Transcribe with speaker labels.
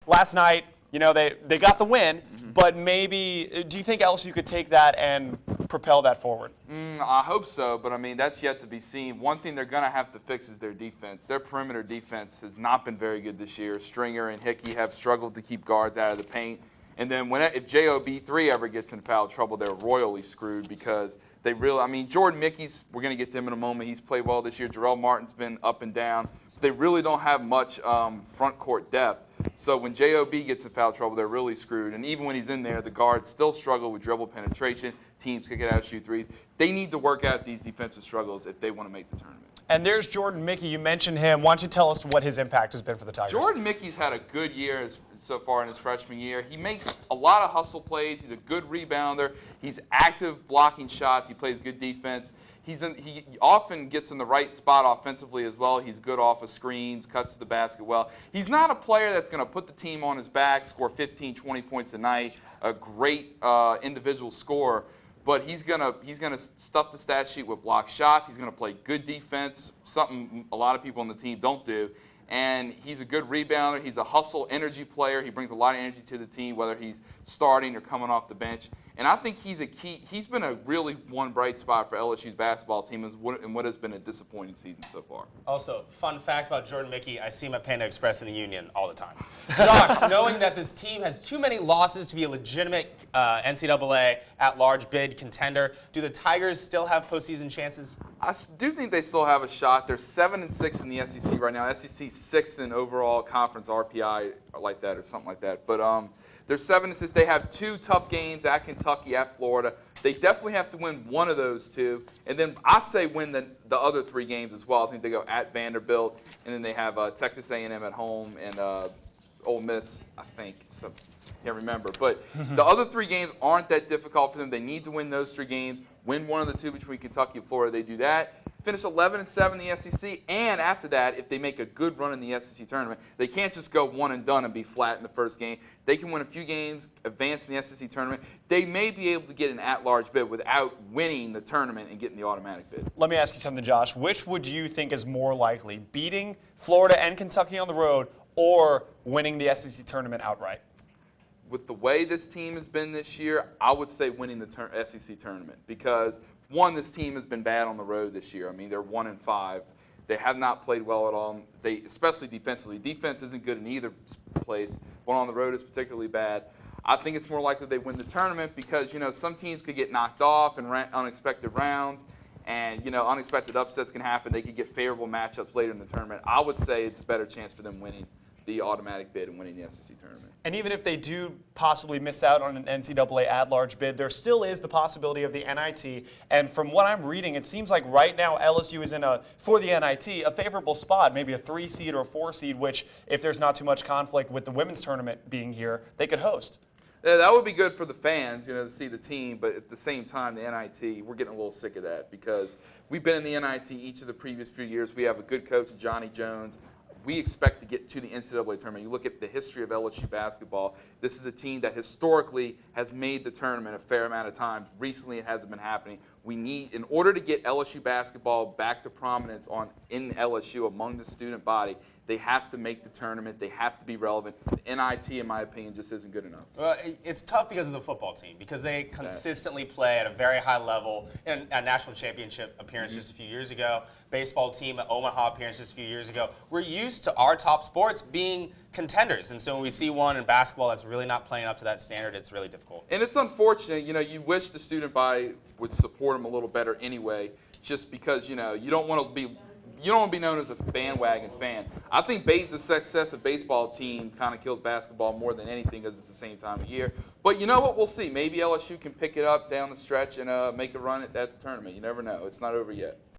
Speaker 1: last night, they got the win, but maybe do you think LSU could take that and propel that forward?
Speaker 2: I hope so, but I mean, that's yet to be seen. One thing they're going to have to fix is their defense. Their perimeter defense has not been very good this year. Stringer and Hickey have struggled to keep guards out of the paint. And then if JOB3 ever gets in foul trouble, they're royally screwed because they really, I mean, Jordan Mickey's, we're going to get to him in a moment. He's played well this year. Jarrell Martin's been up and down. They really don't have much front court depth. So when JOB gets in foul trouble, they're really screwed. And even when he's in there, the guards still struggle with dribble penetration. Teams kick it out, shoot threes. They need to work out these defensive struggles if they want to make the tournament.
Speaker 1: And there's Jordan Mickey. You mentioned him. Why don't you tell us what his impact has been for the Tigers?
Speaker 2: Jordan Mickey's had a good year so far in his freshman year. He makes a lot of hustle plays. He's a good rebounder. He's active blocking shots. He plays good defense. He often gets in the right spot offensively as well. He's good off of screens, cuts to the basket well. He's not a player that's going to put the team on his back, score 15, 20 points a night, a great individual scorer. But he's gonna stuff the stat sheet with block shots. He's gonna play good defense, something a lot of people on the team don't do. And he's a good rebounder. He's a hustle, energy player. He brings a lot of energy to the team, whether he's starting or coming off the bench. And I think he's a key. He's been a really one bright spot for LSU's basketball team in what has been a disappointing season so far.
Speaker 3: Also, fun fact about Jordan Mickey, I see him at Panda Express in the Union all the time. Josh, knowing that this team has too many losses to be a legitimate NCAA at-large bid contender, do the Tigers still have postseason chances?
Speaker 2: I do think they still have a shot. They're 7-6 in the SEC right now. SEC 6th in overall conference RPI like that or something like that. But they're 7-6. They have 2 tough games at Kentucky, at Florida. They definitely have to win one of those 2. And then I say win the other 3 games as well. I think they go at Vanderbilt, and then they have Texas A&M at home and Ole Miss, I think. So can't remember. But the other 3 games aren't that difficult for them. They need to win those 3 games, win one of the 2 between Kentucky and Florida. They do that. Finish 11-7 in the SEC, and after that, if they make a good run in the SEC tournament, they can't just go one and done and be flat in the first game. They can win a few games, advance in the SEC tournament. They may be able to get an at-large bid without winning the tournament and getting the automatic bid.
Speaker 1: Let me ask you something, Josh. Which would you think is more likely, beating Florida and Kentucky on the road or winning the SEC tournament outright?
Speaker 2: With the way this team has been this year, I would say winning the SEC tournament because, one, this team has been bad on the road this year. I mean, they're 1-5. They have not played well at all. Especially defensively. Defense isn't good in either place. One on the road is particularly bad. I think it's more likely they win the tournament because, some teams could get knocked off in unexpected rounds. And, unexpected upsets can happen. They could get favorable matchups later in the tournament. I would say it's a better chance for them winning the automatic bid and winning the SEC tournament.
Speaker 1: And even if they do possibly miss out on an NCAA at-large bid, there still is the possibility of the NIT. And from what I'm reading, it seems like right now LSU is for the NIT, a favorable spot, maybe a 3 seed or a 4 seed, which if there's not too much conflict with the women's tournament being here, they could host.
Speaker 2: Yeah, that would be good for the fans, to see the team. But at the same time, the NIT, we're getting a little sick of that because we've been in the NIT each of the previous few years. We have a good coach, Johnny Jones. We expect to get to the NCAA tournament. You look at the history of LSU basketball, this is a team that historically has made the tournament a fair amount of times. Recently, it hasn't been happening. We need, in order to get LSU basketball back to prominence in LSU among the student body, they have to make the tournament. They have to be relevant. The NIT, in my opinion, just isn't good enough.
Speaker 3: Well, it's tough because of the football team, because they consistently play at a very high level. In a national championship appearance just a few years ago, baseball team at Omaha appearance just a few years ago. We're used to our top sports being contenders, and so when we see one in basketball that's really not playing up to that standard, it's really difficult.
Speaker 2: And it's unfortunate. You wish the student body would support them a little better anyway, just because you don't want to be. You don't want to be known as a bandwagon fan. I think the success of baseball team kind of kills basketball more than anything because it's the same time of year. But you know what? We'll see. Maybe LSU can pick it up down the stretch and make a run at the tournament. You never know. It's not over yet.